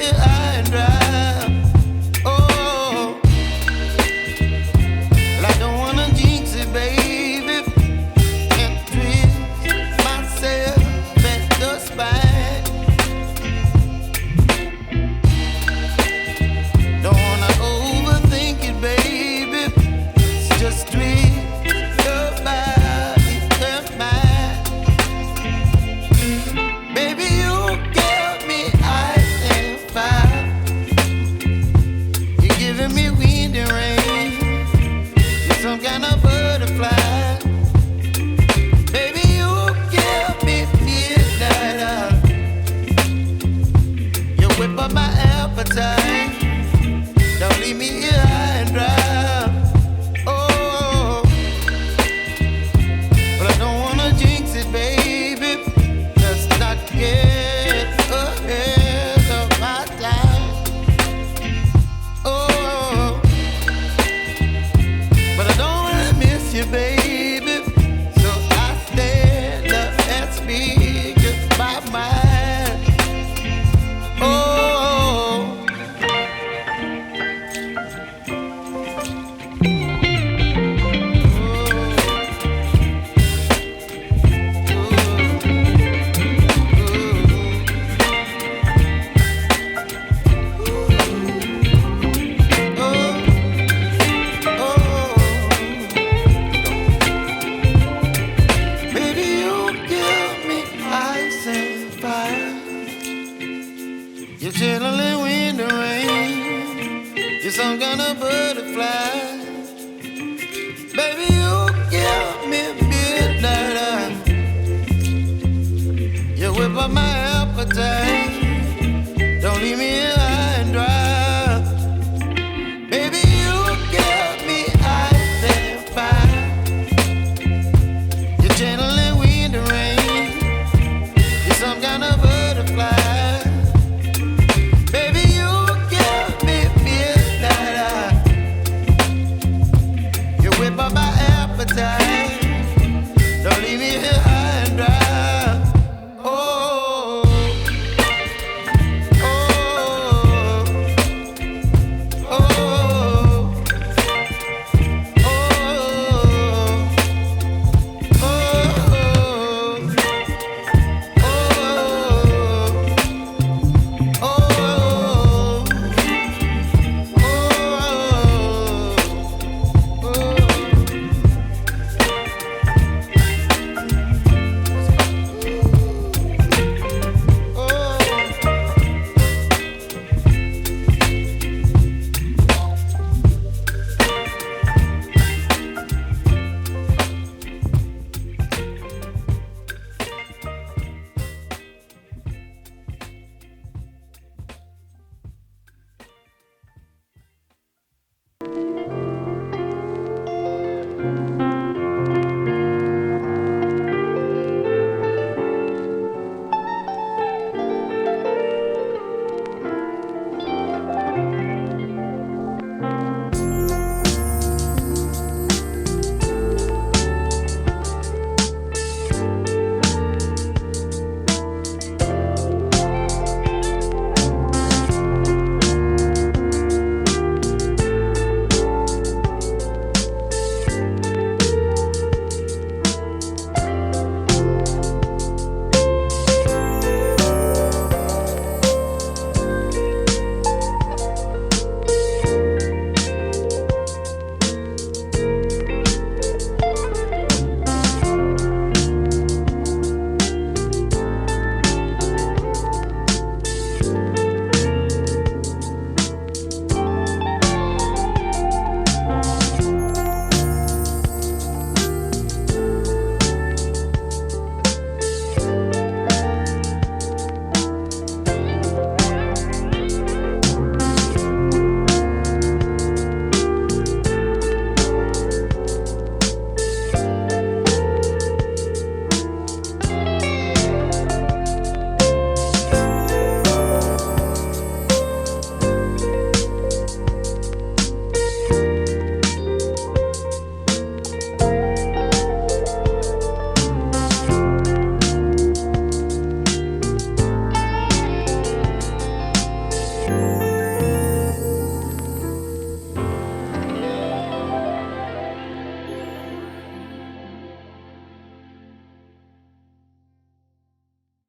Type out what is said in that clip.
here high and dry. Oh, well, I don't wanna jinx it, baby, and twist myself at the spine. Don't wanna overthink it, baby. It's just twist your body and mine. Baby, you give me ice and fire. You're giving me wind and rain. You're some kind of butterfly. Baby, you give me midnight. You whip up my appetite. Don't leave me here high and dry. Oh, but I don't wanna jinx it, baby. Let's not get ahead of my time. Oh, but I don't wanna miss you, baby. So I stand up and speak my mind. Oh. Baby, you give me ice and fire. You're chilling wind and rain. You're some kind of butterfly. Baby, you give me midnight. You whip up my appetite.